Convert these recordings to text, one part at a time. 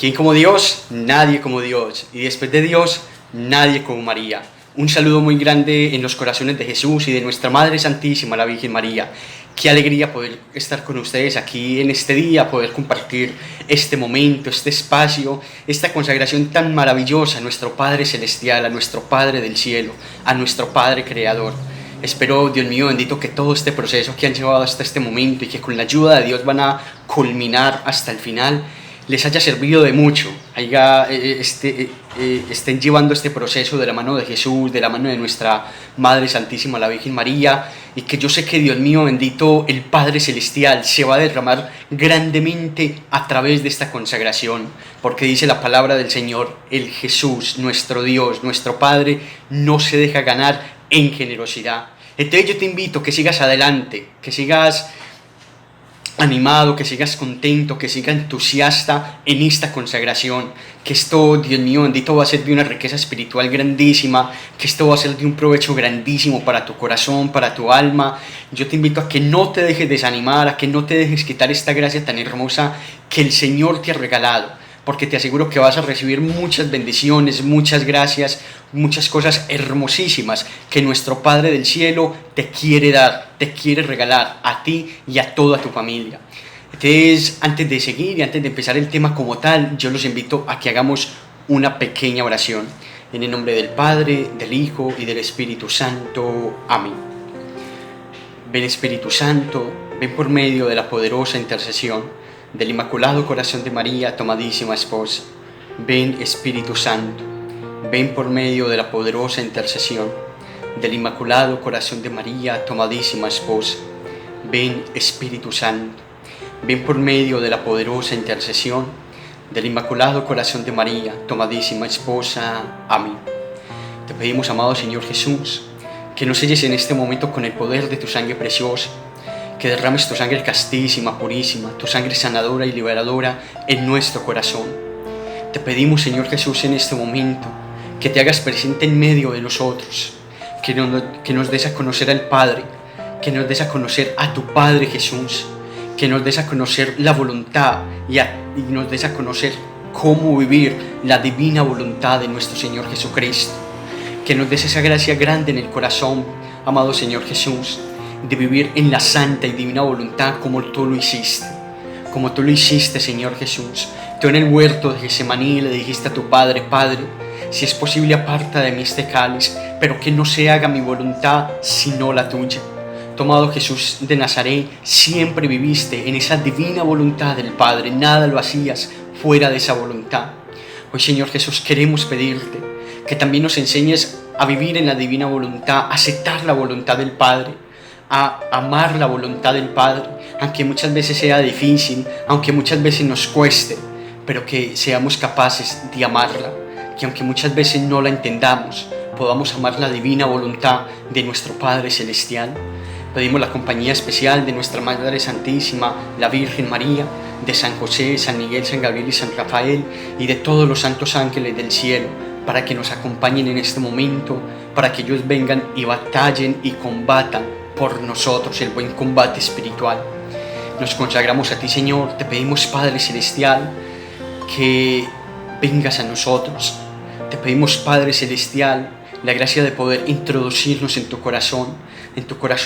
¿Quién como Dios? Nadie como Dios. Y después de Dios, nadie como María. Un saludo muy grande en los corazones de Jesús y de nuestra Madre Santísima, la Virgen María. Qué alegría poder estar con ustedes aquí en este día, poder compartir este momento, este espacio, esta consagración tan maravillosa a nuestro Padre Celestial, a nuestro Padre del Cielo, a nuestro Padre Creador. Espero, Dios mío bendito, que todo este proceso que han llevado hasta este momento y que con la ayuda de Dios van a culminar hasta el final, les haya servido de mucho, estén llevando este proceso de la mano de Jesús, de la mano de nuestra Madre Santísima, la Virgen María, y que yo sé que, Dios mío bendito, el Padre Celestial se va a derramar grandemente a través de esta consagración, porque dice la palabra del Señor, el Jesús, nuestro Dios, nuestro Padre, no se deja ganar en generosidad. Entonces yo te invito a que sigas adelante, que sigas animado, que sigas contento, que sigas entusiasta en esta consagración, que esto, Dios mío bendito, va a ser de una riqueza espiritual grandísima, que esto va a ser de un provecho grandísimo para tu corazón, para tu alma. Yo te invito a que no te dejes desanimar, a que no te dejes quitar esta gracia tan hermosa que el Señor te ha regalado, porque te aseguro que vas a recibir muchas bendiciones, muchas gracias, muchas cosas hermosísimas que nuestro Padre del Cielo te quiere dar, te quiere regalar a ti y a toda tu familia. Entonces, antes de seguir y antes de empezar el tema como tal, yo los invito a que hagamos una pequeña oración. En el nombre del Padre, del Hijo y del Espíritu Santo. Amén. Ven Espíritu Santo, ven por medio de la poderosa intercesión del Inmaculado Corazón de María, tomadísima esposa. Ven Espíritu Santo, ven por medio de la poderosa intercesión del Inmaculado Corazón de María, tomadísima esposa. Ven Espíritu Santo, ven por medio de la poderosa intercesión del Inmaculado Corazón de María, tomadísima esposa. Amén. Te pedimos, amado Señor Jesús, que nos selles en este momento con el poder de tu sangre preciosa, que derrames tu sangre castísima, purísima, tu sangre sanadora y liberadora en nuestro corazón. Te pedimos, Señor Jesús, en este momento, que te hagas presente en medio de nosotros, que nos des a conocer al Padre, que nos des a conocer a tu Padre Jesús, que nos des a conocer la voluntad y nos des a conocer cómo vivir la divina voluntad de nuestro Señor Jesucristo, que nos des esa gracia grande en el corazón, amado Señor Jesús, de vivir en la santa y divina voluntad como tú lo hiciste, Señor Jesús. Tú en el huerto de Getsemaní le dijiste a tu Padre: Padre, si es posible, aparta de mí este cáliz, pero que no se haga mi voluntad sino la tuya. Tu amado Jesús de Nazaret, siempre viviste en esa divina voluntad del Padre, nada lo hacías fuera de esa voluntad. Hoy, Señor Jesús, queremos pedirte que también nos enseñes a vivir en la divina voluntad, a aceptar la voluntad del Padre, a amar la voluntad del Padre, aunque muchas veces sea difícil, aunque muchas veces nos cueste, pero que seamos capaces de amarla, que aunque muchas veces no la entendamos, podamos amar la divina voluntad de nuestro Padre Celestial. Pedimos la compañía especial de nuestra Madre Santísima, la Virgen María, de San José, San Miguel, San Gabriel y San Rafael, y de todos los santos ángeles del cielo, para que nos acompañen en este momento, para que ellos vengan y batallen y combatan por nosotros el buen combate espiritual. Nos consagramos a ti, Señor. Te pedimos, Padre Celestial, que vengas a nosotros. Te pedimos, Padre Celestial, la gracia de poder introducirnos en tu corazón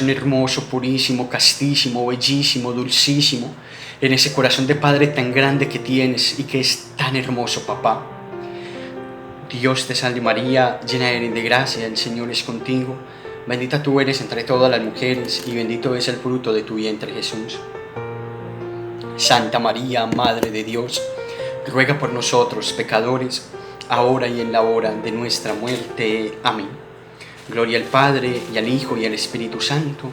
hermoso, purísimo, castísimo, bellísimo, dulcísimo, en ese corazón de Padre tan grande que tienes y que es tan hermoso, papá. Dios te salve María, llena eres de gracia, el Señor es contigo. Bendita tú eres entre todas las mujeres, y bendito es el fruto de tu vientre, Jesús. Santa María, Madre de Dios, ruega por nosotros, pecadores, ahora y en la hora de nuestra muerte. Amén. Gloria al Padre, y al Hijo, y al Espíritu Santo,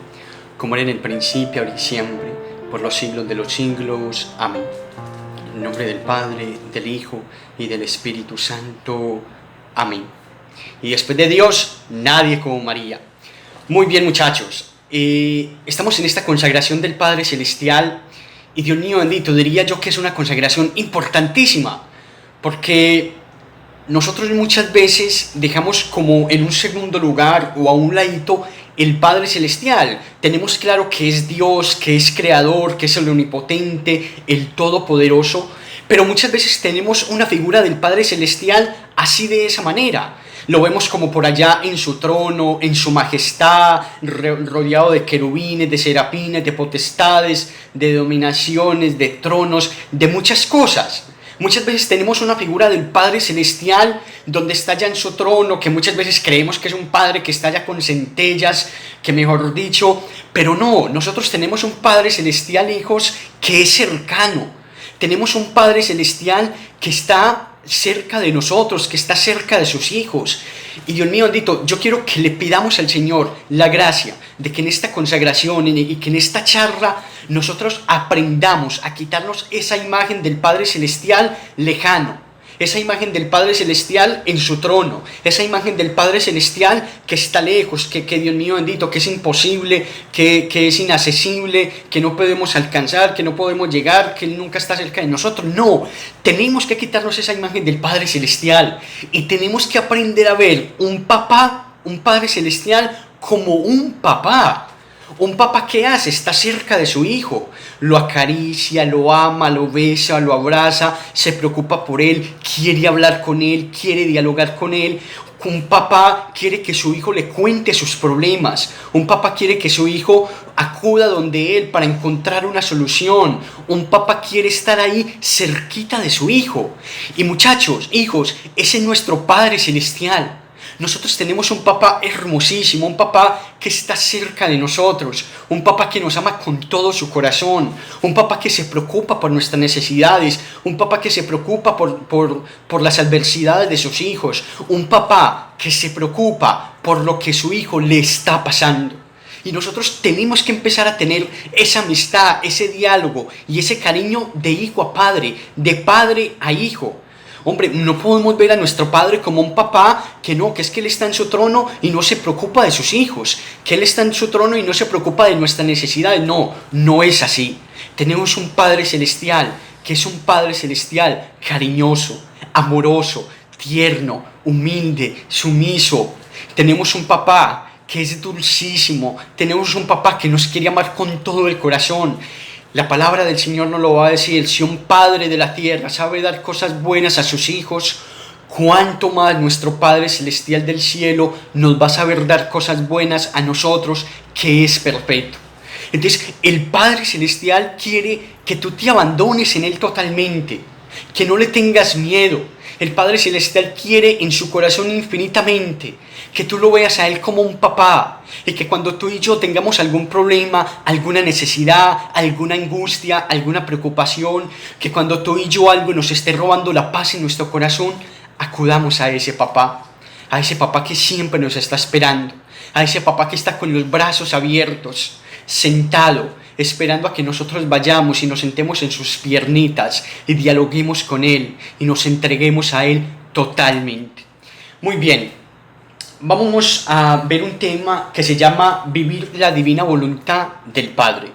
como era en el principio, ahora y siempre, por los siglos de los siglos. Amén. En nombre del Padre, del Hijo, y del Espíritu Santo. Amén. Y después de Dios, nadie como María. Muy bien, muchachos, estamos en esta consagración del Padre Celestial, y Dios mío bendito, diría yo que es una consagración importantísima, porque nosotros muchas veces dejamos como en un segundo lugar o a un ladito el Padre Celestial. Tenemos claro que es Dios, que es Creador, que es el Omnipotente, el Todopoderoso, Pero muchas veces tenemos una figura del Padre Celestial así de esa manera. Lo vemos como por allá en su trono, en su majestad, rodeado de querubines, de serafines, de potestades, de dominaciones, de tronos, de muchas cosas. Muchas veces tenemos una figura del Padre Celestial donde está ya en su trono, que muchas veces creemos que es un Padre que está ya con centellas, que mejor dicho, pero no, nosotros tenemos un Padre Celestial, hijos, que es cercano. Tenemos un Padre Celestial que está cerca de nosotros, que está cerca de sus hijos. Y Dios mío bendito, yo quiero que le pidamos al Señor la gracia de que en esta consagración y que en esta charla nosotros aprendamos a quitarnos esa imagen del Padre Celestial lejano, esa imagen del Padre Celestial en su trono, esa imagen del Padre Celestial que está lejos, que Dios mío bendito, que es imposible, que es inaccesible, que no podemos alcanzar, que no podemos llegar, que Él nunca está cerca de nosotros. No, tenemos que quitarnos esa imagen del Padre Celestial y tenemos que aprender a ver un papá, un Padre Celestial como un papá. Un papá, ¿qué hace? Está cerca de su hijo, lo acaricia, lo ama, lo besa, lo abraza, se preocupa por él, quiere hablar con él, quiere dialogar con él. Un papá quiere que su hijo le cuente sus problemas. Un papá quiere que su hijo acuda donde él para encontrar una solución. Un papá quiere estar ahí cerquita de su hijo. Y muchachos, hijos, ese es nuestro Padre Celestial. Nosotros tenemos un papá hermosísimo, un papá que está cerca de nosotros, un papá que nos ama con todo su corazón, un papá que se preocupa por nuestras necesidades, un papá que se preocupa por las adversidades de sus hijos, un papá que se preocupa por lo que su hijo le está pasando. Y nosotros tenemos que empezar a tener esa amistad, ese diálogo y ese cariño de hijo a padre, de padre a hijo. Hombre, no podemos ver a nuestro Padre como un papá que no, que es que Él está en su trono y no se preocupa de sus hijos, que Él está en su trono y no se preocupa de nuestras necesidades. No, no es así. Tenemos un Padre Celestial, que es un Padre Celestial cariñoso, amoroso, tierno, humilde, sumiso. Tenemos un papá que es dulcísimo, tenemos un papá que nos quiere amar con todo el corazón. La palabra del Señor nos lo va a decir: si un padre de la tierra sabe dar cosas buenas a sus hijos, cuánto más nuestro Padre Celestial del cielo nos va a saber dar cosas buenas a nosotros, que es perfecto. Entonces, el Padre Celestial quiere que tú te abandones en Él totalmente, que no le tengas miedo. El Padre Celestial quiere en su corazón infinitamente que tú lo veas a Él como un papá, y que cuando tú y yo tengamos algún problema, alguna necesidad, alguna angustia, alguna preocupación, que cuando tú y yo algo nos esté robando la paz en nuestro corazón, acudamos a ese papá que siempre nos está esperando, a ese papá que está con los brazos abiertos, sentado, esperando a que nosotros vayamos y nos sentemos en sus piernitas y dialoguemos con Él y nos entreguemos a Él totalmente. Muy bien, vamos a ver un tema que se llama vivir la divina voluntad del Padre.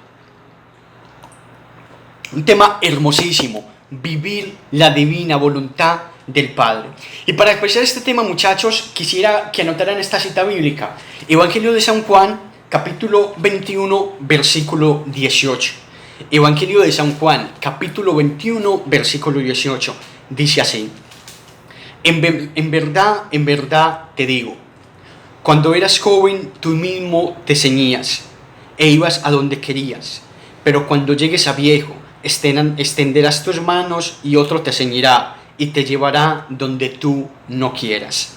Un tema hermosísimo, vivir la divina voluntad del Padre. Y para empezar este tema, muchachos, quisiera que anotaran esta cita bíblica. Evangelio de San Juan, capítulo 21, versículo 18. Evangelio de San Juan, capítulo 21, versículo 18. Dice así: en verdad te digo, cuando eras joven tú mismo te ceñías e ibas a donde querías, pero cuando llegues a viejo extenderás tus manos y otro te ceñirá y te llevará donde tú no quieras.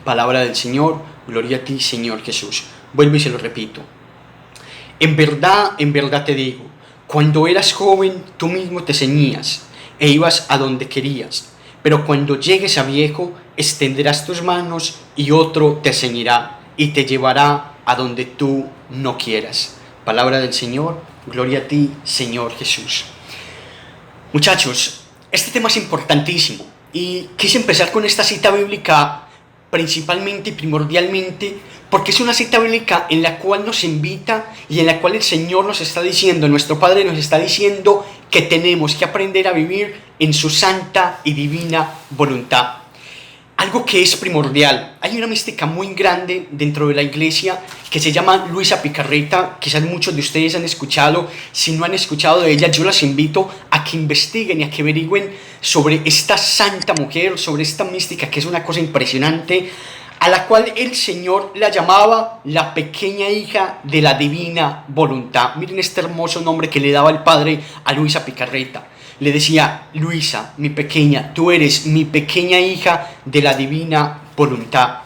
Palabra del Señor, gloria a ti, Señor Jesús. Vuelvo y se lo repito. En verdad te digo, cuando eras joven tú mismo te ceñías e ibas a donde querías, pero cuando llegues a viejo extenderás tus manos y otro te ceñirá y te llevará a donde tú no quieras. Palabra del Señor, gloria a ti, Señor Jesús. Muchachos, este tema es importantísimo y quise empezar con esta cita bíblica principalmente y primordialmente porque es una cita bíblica en la cual nos invita y en la cual el Señor nos está diciendo, nuestro Padre nos está diciendo que tenemos que aprender a vivir en su santa y divina voluntad. algo que es primordial. Hay una mística muy grande dentro de la iglesia que se llama Luisa Picarreta, quizás muchos de ustedes han escuchado. Si no han escuchado de ella, yo las invito a que investiguen y a que averigüen sobre esta santa mujer, sobre esta mística que es una cosa impresionante, a la cual el Señor la llamaba la pequeña hija de la divina voluntad. Miren este hermoso nombre que le daba el Padre a Luisa Picarreta. Le decía: Luisa, mi pequeña, tú eres mi pequeña hija de la divina voluntad.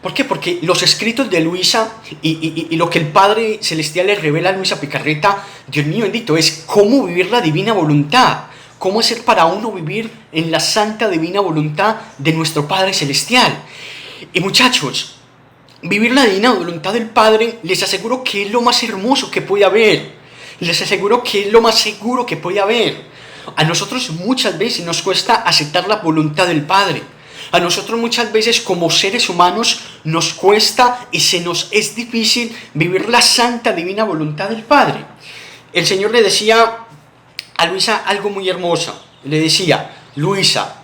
¿Por qué? Porque los escritos de Luisa y lo que el Padre Celestial le revela a Luisa Picarreta, Dios mío bendito, es cómo vivir la divina voluntad, cómo hacer para uno vivir en la santa divina voluntad de nuestro Padre Celestial. Y muchachos, vivir la divina voluntad del Padre, les aseguro que es lo más hermoso que puede haber. Les aseguro que es lo más seguro que puede haber. A nosotros muchas veces nos cuesta aceptar la voluntad del Padre. A nosotros muchas veces como seres humanos nos cuesta y se nos es difícil vivir la santa divina voluntad del Padre. El Señor le decía a Luisa algo muy hermoso. Le decía: Luisa,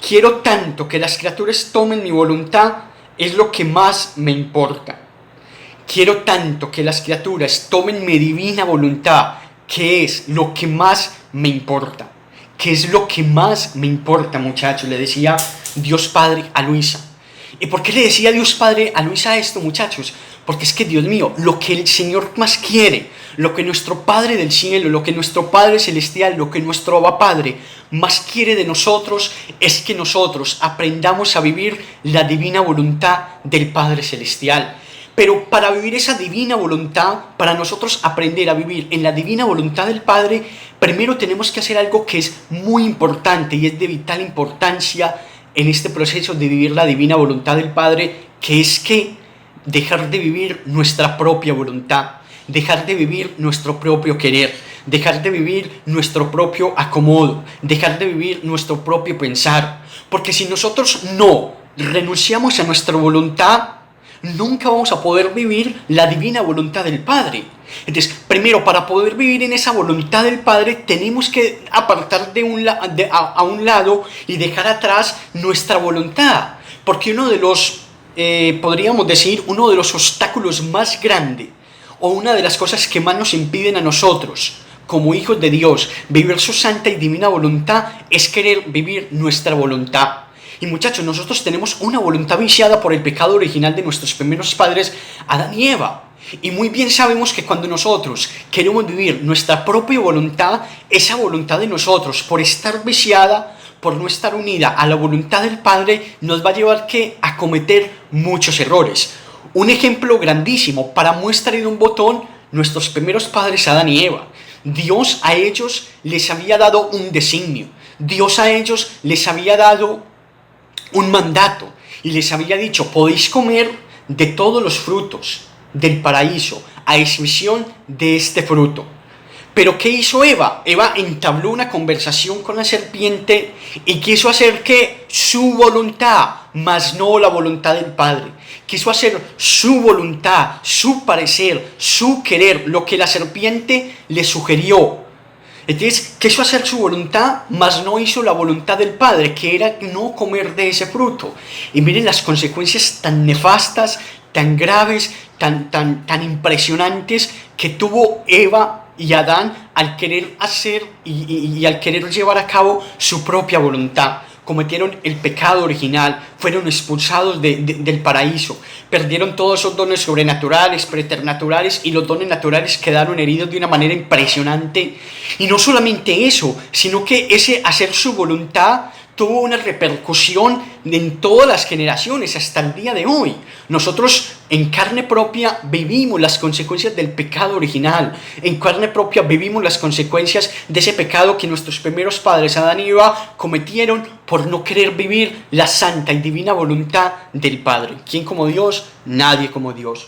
quiero tanto que las criaturas tomen mi voluntad, es lo que más me importa. Quiero tanto que las criaturas tomen mi divina voluntad, que es lo que más me importa. ¿Qué es lo que más me importa, muchachos? Le decía Dios Padre a Luisa. ¿Y por qué le decía Dios Padre a Luisa esto, muchachos? Porque es que, Dios mío, lo que el Señor más quiere, lo que nuestro Padre del cielo, lo que nuestro Padre celestial, lo que nuestro Abba Padre más quiere de nosotros, es que nosotros aprendamos a vivir la divina voluntad del Padre celestial. Pero para vivir esa divina voluntad, para nosotros aprender a vivir en la divina voluntad del Padre, primero tenemos que hacer algo que es muy importante y es de vital importancia en este proceso de vivir la divina voluntad del Padre, que es que dejar de vivir nuestra propia voluntad, dejar de vivir nuestro propio querer, dejar de vivir nuestro propio acomodo, dejar de vivir nuestro propio pensar. Porque si nosotros no renunciamos a nuestra voluntad, nunca vamos a poder vivir la divina voluntad del Padre. Entonces, primero, para poder vivir en esa voluntad del Padre, tenemos que apartar a un lado y dejar atrás nuestra voluntad. Porque uno de los, podríamos decir, uno de los obstáculos más grandes, o una de las cosas que más nos impiden a nosotros, como hijos de Dios, vivir su santa y divina voluntad, es querer vivir nuestra voluntad. Y muchachos, nosotros tenemos una voluntad viciada por el pecado original de nuestros primeros padres, Adán y Eva. Y muy bien sabemos que cuando nosotros queremos vivir nuestra propia voluntad, esa voluntad de nosotros, por estar viciada, por no estar unida a la voluntad del Padre, nos va a llevar a cometer muchos errores. Un ejemplo grandísimo, para muestra de un botón, nuestros primeros padres, Adán y Eva. Dios a ellos les había dado un designio. Dios a ellos les había dado un mandato y les había dicho: podéis comer de todos los frutos del paraíso, a excepción de este fruto. Pero ¿qué hizo Eva? Eva entabló una conversación con la serpiente y quiso hacer que su voluntad, mas no la voluntad del Padre. Quiso hacer su voluntad, su parecer, su querer, lo que la serpiente le sugirió. Entonces, quiso hacer su voluntad, mas no hizo la voluntad del Padre, que era no comer de ese fruto. Y miren las consecuencias tan nefastas, tan graves, tan impresionantes que tuvo Eva y Adán al querer hacer y al querer llevar a cabo su propia voluntad. Cometieron el pecado original, fueron expulsados del paraíso, perdieron todos esos dones sobrenaturales, preternaturales, y los dones naturales quedaron heridos de una manera impresionante. Y no solamente eso, sino que ese hacer su voluntad tuvo una repercusión en todas las generaciones hasta el día de hoy. Nosotros en carne propia vivimos las consecuencias del pecado original. En carne propia vivimos las consecuencias de ese pecado que nuestros primeros padres, Adán y Eva, cometieron por no querer vivir la santa y divina voluntad del Padre. ¿Quién como Dios? Nadie como Dios.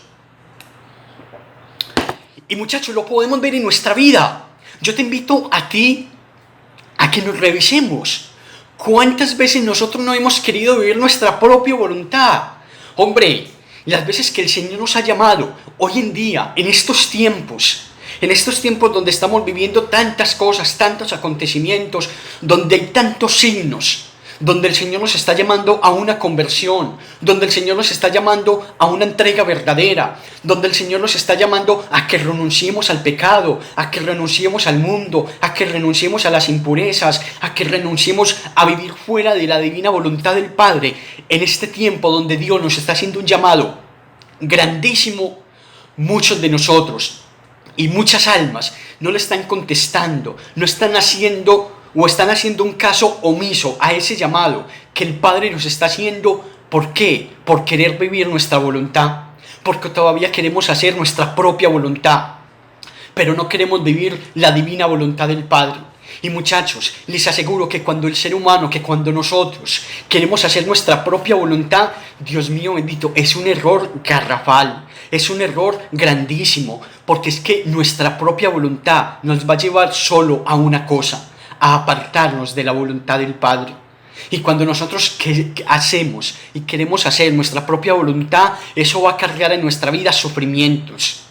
Y muchachos, lo podemos ver en nuestra vida. Yo te invito a ti a que nos revisemos. ¿Cuántas veces nosotros no hemos querido vivir nuestra propia voluntad? Hombre, las veces que el Señor nos ha llamado, hoy en día, en estos tiempos donde estamos viviendo tantas cosas, tantos acontecimientos, donde hay tantos signos, donde el Señor nos está llamando a una conversión, donde el Señor nos está llamando a una entrega verdadera, donde el Señor nos está llamando a que renunciemos al pecado, a que renunciemos al mundo, a que renunciemos a las impurezas, a que renunciemos a vivir fuera de la divina voluntad del Padre, en este tiempo donde Dios nos está haciendo un llamado grandísimo. Muchos de nosotros y muchas almas no le están contestando, no están haciendo o están haciendo un caso omiso a ese llamado que el Padre nos está haciendo. ¿Por qué? Por querer vivir nuestra voluntad, porque todavía queremos hacer nuestra propia voluntad, pero no queremos vivir la divina voluntad del Padre. Y muchachos, les aseguro que cuando el ser humano, que cuando nosotros queremos hacer nuestra propia voluntad, Dios mío bendito, es un error garrafal, es un error grandísimo, porque es que nuestra propia voluntad nos va a llevar solo a una cosa: a apartarnos de la voluntad del Padre. Y cuando nosotros hacemos y queremos hacer nuestra propia voluntad, eso va a cargar en nuestra vida sufrimientos,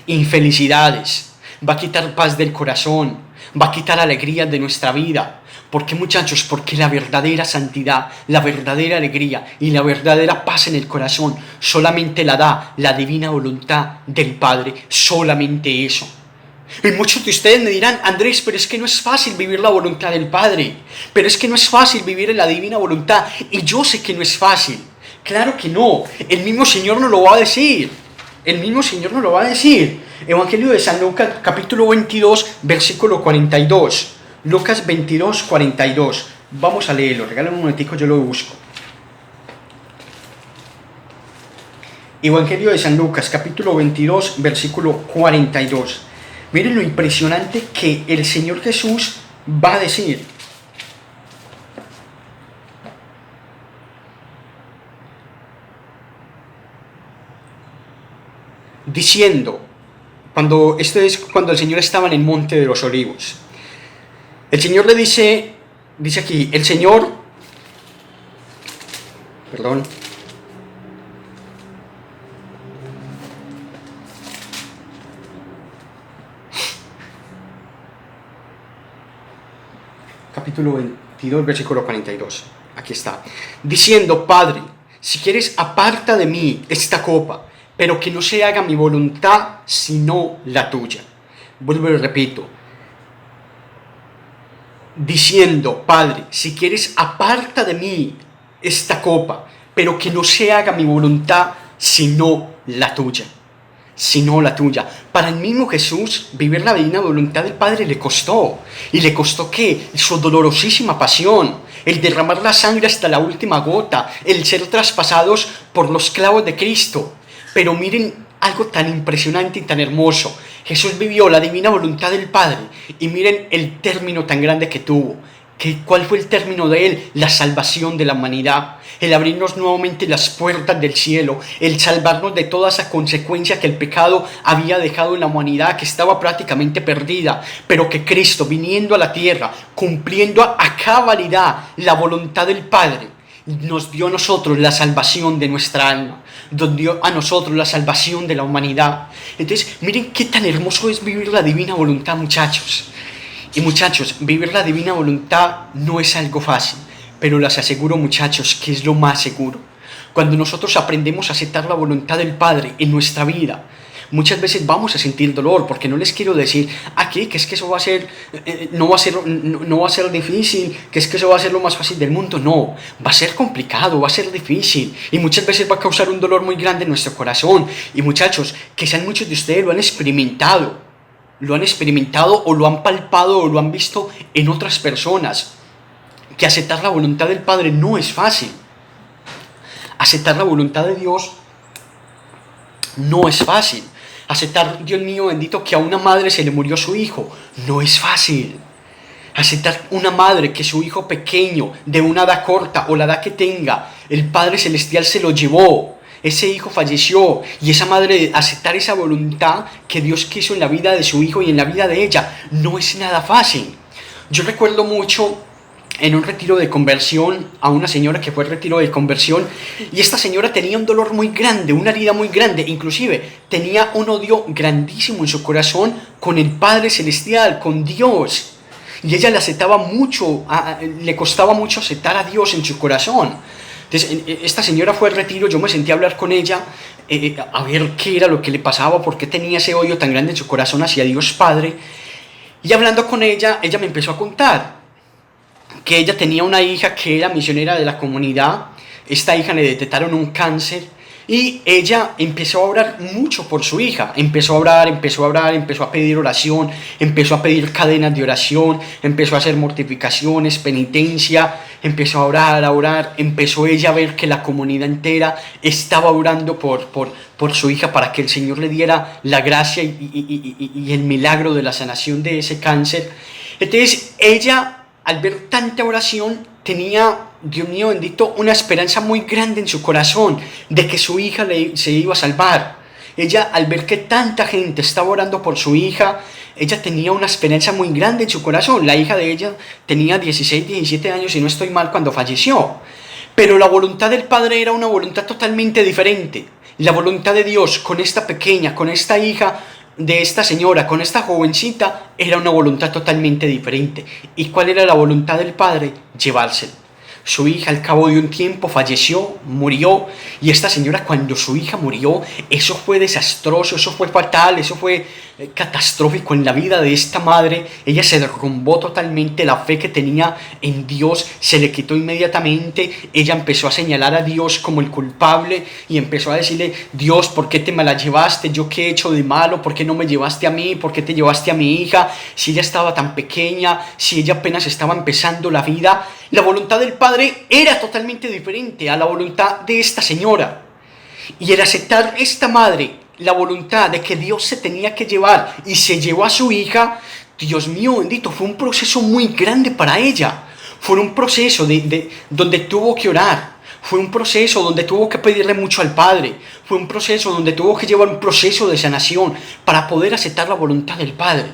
infelicidades, va a quitar paz del corazón, va a quitar alegrías de nuestra vida. ¿Por qué, muchachos? Porque la verdadera santidad, la verdadera alegría y la verdadera paz en el corazón solamente la da la divina voluntad del Padre, solamente eso. Y muchos de ustedes me dirán: Andrés, pero es que no es fácil vivir la voluntad del Padre, pero es que no es fácil vivir en la divina voluntad. Y yo sé que no es fácil, claro que no, el mismo Señor nos lo va a decir, el mismo Señor nos lo va a decir. Evangelio de San Lucas, capítulo 22, versículo 42, Lucas 22, 42, vamos a leerlo, regálame un momentico, yo lo busco. Evangelio de San Lucas, capítulo 22, versículo 42. Miren lo impresionante que el Señor Jesús va a decir. Diciendo, esto es cuando el Señor estaba en el Monte de los Olivos. El Señor le dice aquí, el Señor, perdón, capítulo 22, versículo 42. Aquí está. Diciendo: Padre, si quieres, aparta de mí esta copa, pero que no se haga mi voluntad, sino la tuya. Vuelvo y repito. Diciendo: Padre, si quieres, aparta de mí esta copa, pero que no se haga mi voluntad, sino la tuya. Sino la tuya. Para el mismo Jesús, vivir la divina voluntad del Padre le costó. ¿Y le costó qué? Su dolorosísima pasión, el derramar la sangre hasta la última gota, el ser traspasados por los clavos de Cristo. Pero miren algo tan impresionante y tan hermoso. Jesús vivió la divina voluntad del Padre y miren el término tan grande que tuvo. ¿Cuál fue el término de él? La salvación de la humanidad, el abrirnos nuevamente las puertas del cielo, el salvarnos de toda esa consecuencia que el pecado había dejado en la humanidad, que estaba prácticamente perdida, pero que Cristo, viniendo a la tierra, cumpliendo a cabalidad la voluntad del Padre, nos dio a nosotros la salvación de nuestra alma, nos dio a nosotros la salvación de la humanidad. Entonces, miren qué tan hermoso es vivir la divina voluntad, muchachos. Y muchachos, vivir la divina voluntad no es algo fácil, pero les aseguro, muchachos, que es lo más seguro. Cuando nosotros aprendemos a aceptar la voluntad del Padre en nuestra vida, muchas veces vamos a sentir dolor, porque no les quiero decir aquí que es que eso va a ser, no va a ser difícil, que es que eso va a ser lo más fácil del mundo. No, va a ser complicado, va a ser difícil, y muchas veces va a causar un dolor muy grande en nuestro corazón. Y muchachos, quizás muchos de ustedes lo han experimentado o lo han palpado o lo han visto en otras personas, que aceptar la voluntad del Padre no es fácil. Aceptar la voluntad de Dios no es fácil. Aceptar, Dios mío bendito, que a una madre se le murió su hijo, no es fácil. Aceptar una madre que su hijo pequeño, de una edad corta o la edad que tenga, el Padre Celestial se lo llevó. Ese hijo falleció, y esa madre, aceptar esa voluntad que Dios quiso en la vida de su hijo y en la vida de ella, no es nada fácil. Yo recuerdo mucho en un retiro de conversión a una señora que fue al retiro de conversión, y esta señora tenía un dolor muy grande, una herida muy grande, inclusive tenía un odio grandísimo en su corazón con el Padre Celestial, con Dios. y ella le aceptaba mucho, le costaba mucho aceptar a Dios en su corazón. Entonces, esta señora fue al retiro, yo me senté a hablar con ella, a ver qué era lo que le pasaba, por qué tenía ese odio tan grande en su corazón hacia Dios Padre. Y hablando con ella, ella me empezó a contar que ella tenía una hija que era misionera de la comunidad. Esta hija le detectaron un cáncer y ella empezó a orar mucho por su hija. Empezó a orar, empezó a pedir oración, empezó a pedir cadenas de oración, empezó a hacer mortificaciones, penitencia, empezó a orar. Empezó ella a ver que la comunidad entera estaba orando por su hija para que el Señor le diera la gracia y el milagro de la sanación de ese cáncer. Entonces ella, al ver tanta oración, tenía, Dios mío bendito, una esperanza muy grande en su corazón de que su hija se iba a salvar. Ella, al ver que tanta gente estaba orando por su hija, ella tenía una esperanza muy grande en su corazón. La hija de ella tenía 16, 17 años, si no estoy mal, cuando falleció. Pero la voluntad del Padre era una voluntad totalmente diferente. La voluntad de Dios con esta pequeña, con esta hija de esta señora, con esta jovencita, era una voluntad totalmente diferente. ¿Y cuál era la voluntad del Padre? Llevársela. Su hija al cabo de un tiempo falleció, murió, y esta señora, cuando su hija murió, eso fue desastroso, eso fue fatal, eso fue catastrófico en la vida de esta madre. Ella se derrumbó totalmente, la fe que tenía en Dios se le quitó inmediatamente. Ella empezó a señalar a Dios como el culpable y empezó a decirle: Dios, ¿por qué te me la llevaste? ¿Yo qué he hecho de malo? ¿Por qué no me llevaste a mí? ¿Por qué te llevaste a mi hija? Si ella estaba tan pequeña, si ella apenas estaba empezando la vida. La voluntad del Padre era totalmente diferente a la voluntad de esta señora. Y el aceptar esta madre la voluntad de que Dios se tenía que llevar y se llevó a su hija, Dios mío bendito, fue un proceso muy grande para ella. Fue un proceso donde tuvo que orar. Fue un proceso donde tuvo que pedirle mucho al Padre. Fue un proceso donde tuvo que llevar un proceso de sanación para poder aceptar la voluntad del Padre.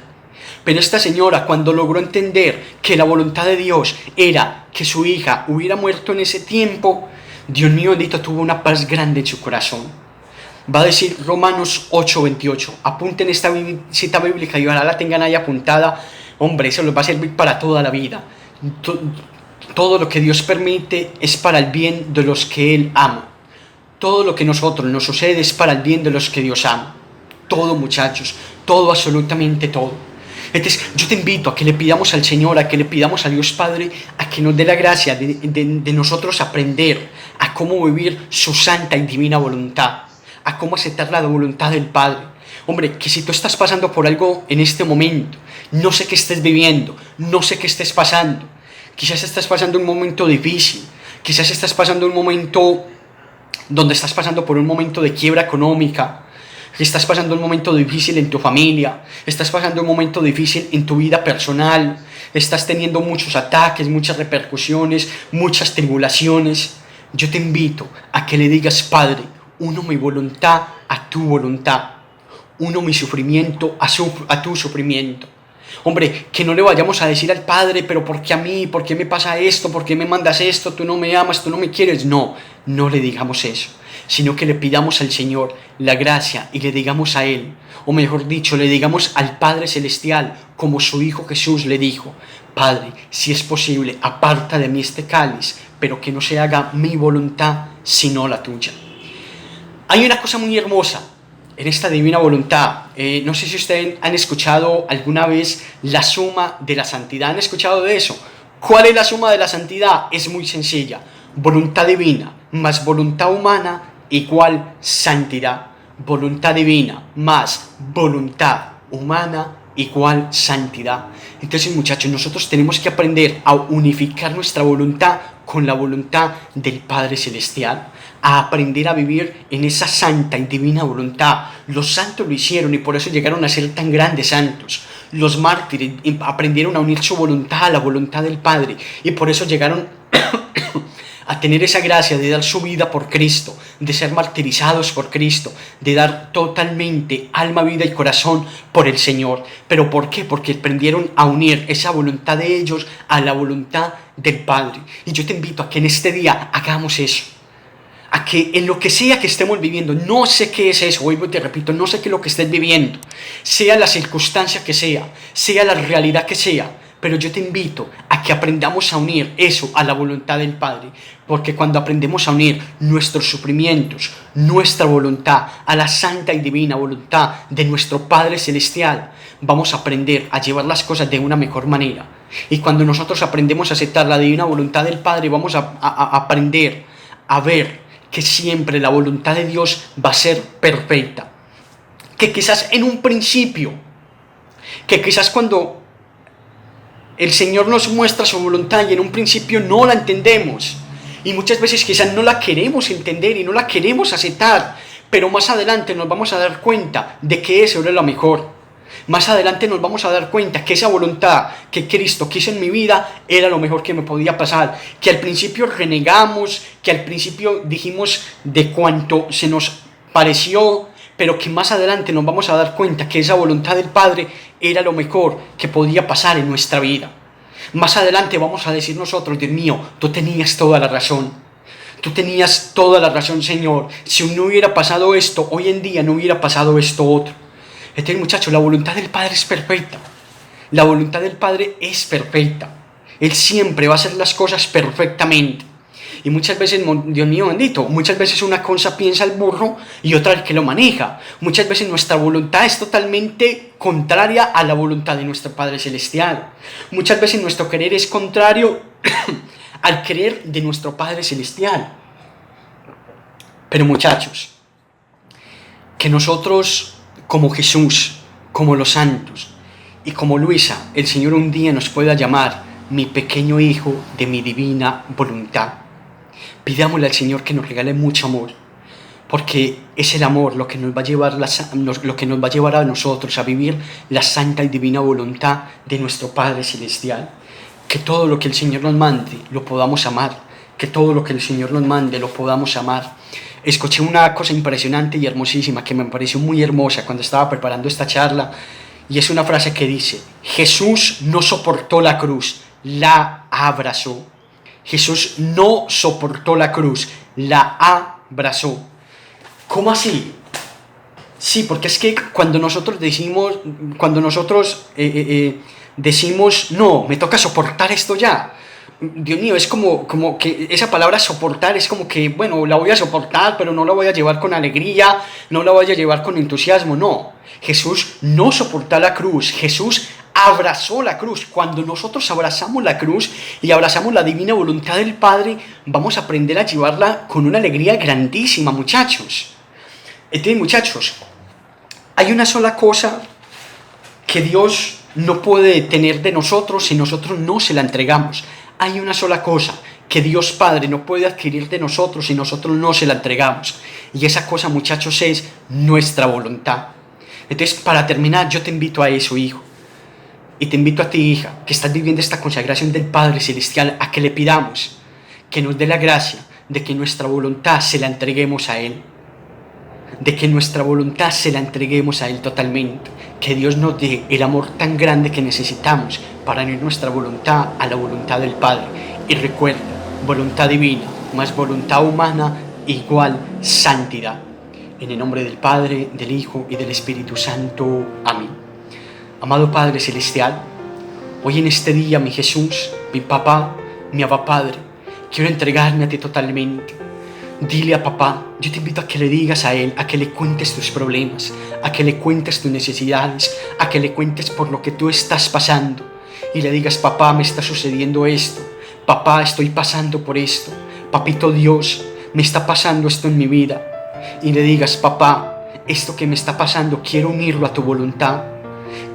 Pero esta señora, cuando logró entender que la voluntad de Dios era que su hija hubiera muerto en ese tiempo, Dios mío bendito, tuvo una paz grande en su corazón. Va a decir Romanos 8:28. Apunten esta cita bíblica y ojalá la tengan ahí apuntada. Hombre, eso les va a servir para toda la vida. Todo lo que Dios permite es para el bien de los que Él ama. Todo lo que nosotros nos sucede es para el bien de los que Dios ama. Todo, muchachos, todo, absolutamente todo. Entonces yo te invito a que le pidamos al Señor, a que le pidamos a Dios Padre, a que nos dé la gracia de nosotros aprender a cómo vivir su santa y divina voluntad, a cómo aceptar la voluntad del Padre. Hombre, que si tú estás pasando por algo en este momento, no sé qué estés viviendo, no sé qué estés pasando, quizás estás pasando un momento difícil, quizás estás pasando un momento donde estás pasando por un momento de quiebra económica, estás pasando un momento difícil en tu familia, estás pasando un momento difícil en tu vida personal, estás teniendo muchos ataques, muchas repercusiones, muchas tribulaciones. Yo te invito a que le digas: Padre, uno mi voluntad a tu voluntad, uno mi sufrimiento a tu sufrimiento. Hombre, que no le vayamos a decir al Padre: pero ¿por qué a mí? ¿Por qué me pasa esto? ¿Por qué me mandas esto? Tú no me amas, tú no me quieres. No, no le digamos eso, sino que le pidamos al Señor la gracia y le digamos a Él, o mejor dicho, le digamos al Padre Celestial, como su Hijo Jesús le dijo: Padre, si es posible, aparta de mí este cáliz, pero que no se haga mi voluntad, sino la tuya. Hay una cosa muy hermosa en esta divina voluntad. No sé si ustedes han escuchado alguna vez la suma de la santidad. ¿Han escuchado de eso? ¿Cuál es la suma de la santidad? Es muy sencilla: voluntad divina más voluntad humana igual santidad. Voluntad divina más voluntad humana igual santidad. Entonces, muchachos, nosotros tenemos que aprender a unificar nuestra voluntad con la voluntad del Padre Celestial, a aprender a vivir en esa santa y divina voluntad. Los santos lo hicieron y por eso llegaron a ser tan grandes santos. Los mártires aprendieron a unir su voluntad a la voluntad del Padre y por eso llegaron a tener esa gracia de dar su vida por Cristo, de ser martirizados por Cristo, de dar totalmente alma, vida y corazón por el Señor. ¿Pero por qué? Porque aprendieron a unir esa voluntad de ellos a la voluntad del Padre. Y yo te invito a que en este día hagamos eso, a que en lo que sea que estemos viviendo, no sé qué es eso, vuelvo y te repito, no sé qué es lo que estés viviendo, sea la circunstancia que sea la realidad que sea, pero yo te invito a que aprendamos a unir eso a la voluntad del Padre, porque cuando aprendemos a unir nuestros sufrimientos, nuestra voluntad a la santa y divina voluntad de nuestro Padre Celestial, vamos a aprender a llevar las cosas de una mejor manera. Y cuando nosotros aprendemos a aceptar la divina voluntad del Padre, vamos a aprender a ver que siempre la voluntad de Dios va a ser perfecta. Que quizás en un principio, que quizás cuando el Señor nos muestra su voluntad y en un principio no la entendemos, y muchas veces quizás no la queremos entender y no la queremos aceptar, pero más adelante nos vamos a dar cuenta de que eso era lo mejor. Más adelante nos vamos a dar cuenta que esa voluntad que Cristo quiso en mi vida era lo mejor que me podía pasar. Que al principio renegamos, que al principio dijimos de cuanto se nos pareció, pero que más adelante nos vamos a dar cuenta que esa voluntad del Padre era lo mejor que podía pasar en nuestra vida. Más adelante vamos a decir nosotros: Dios mío, tú tenías toda la razón. Tú tenías toda la razón, Señor. Si no hubiera pasado esto, hoy en día no hubiera pasado esto otro. Entonces, muchachos, la voluntad del Padre es perfecta. La voluntad del Padre es perfecta. Él siempre va a hacer las cosas perfectamente. Y muchas veces, Dios mío bendito, muchas veces una cosa piensa el burro y otra el que lo maneja. Muchas veces nuestra voluntad es totalmente contraria a la voluntad de nuestro Padre Celestial. Muchas veces nuestro querer es contrario al querer de nuestro Padre Celestial. Pero muchachos, que nosotros, como Jesús, como los santos y como Luisa, el Señor un día nos pueda llamar mi pequeño hijo de mi divina voluntad. Pidámosle al Señor que nos regale mucho amor, porque es el amor lo que nos va a llevar a nosotros a vivir la santa y divina voluntad de nuestro Padre Celestial. Que todo lo que el Señor nos mande lo podamos amar, que todo lo que el Señor nos mande lo podamos amar. Escuché una cosa impresionante y hermosísima que me pareció muy hermosa cuando estaba preparando esta charla, y es una frase que dice: Jesús no soportó la cruz, la abrazó. Jesús no soportó la cruz, la abrazó. ¿Cómo así? Sí, porque es que cuando nosotros decimos, decimos, no, me toca soportar esto ya. Dios mío, es como que esa palabra soportar es como que, bueno, la voy a soportar, pero no la voy a llevar con alegría, no la voy a llevar con entusiasmo, no. Jesús no soportó la cruz, Jesús abrazó la cruz. Cuando nosotros abrazamos la cruz y abrazamos la divina voluntad del Padre, vamos a aprender a llevarla con una alegría grandísima, muchachos. Entonces, muchachos, hay una sola cosa que Dios no puede tener de nosotros si nosotros no se la entregamos. Hay una sola cosa que Dios Padre no puede adquirir de nosotros si nosotros no se la entregamos. Y esa cosa, muchachos, es nuestra voluntad. Entonces, para terminar, yo te invito a eso, hijo. Y te invito a ti, hija, que estás viviendo esta consagración del Padre Celestial, a que le pidamos que nos dé la gracia de que nuestra voluntad se la entreguemos a Él. De que nuestra voluntad se la entreguemos a Él totalmente. Que Dios nos dé el amor tan grande que necesitamos para unir nuestra voluntad a la voluntad del Padre. Y recuerda, voluntad divina más voluntad humana igual santidad. En el nombre del Padre, del Hijo y del Espíritu Santo. Amén. Amado Padre Celestial, hoy en este día, mi Jesús, mi papá, mi Abba Padre, quiero entregarme a ti totalmente. Dile a papá, yo te invito a que le digas a él, a que le cuentes tus problemas, a que le cuentes tus necesidades, a que le cuentes por lo que tú estás pasando. Y le digas: papá, me está sucediendo esto, papá, estoy pasando por esto, papito Dios, me está pasando esto en mi vida. Y le digas: papá, esto que me está pasando, quiero unirlo a tu voluntad.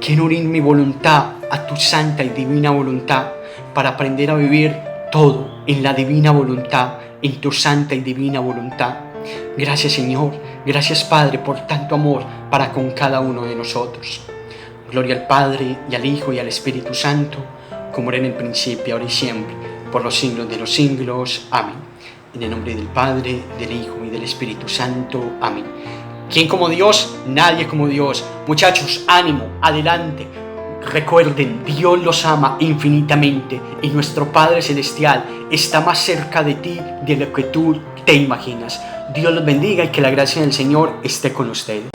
Quiero unir mi voluntad a tu santa y divina voluntad para aprender a vivir todo en la divina voluntad, en tu santa y divina voluntad. Gracias, Señor, gracias, Padre, por tanto amor para con cada uno de nosotros. Gloria al Padre, y al Hijo, y al Espíritu Santo, como era en el principio, ahora y siempre, por los siglos de los siglos. Amén. En el nombre del Padre, del Hijo y del Espíritu Santo. Amén. ¿Quién como Dios? Nadie como Dios. Muchachos, ánimo, adelante. Recuerden, Dios los ama infinitamente y nuestro Padre Celestial está más cerca de ti de lo que tú te imaginas. Dios los bendiga y que la gracia del Señor esté con ustedes.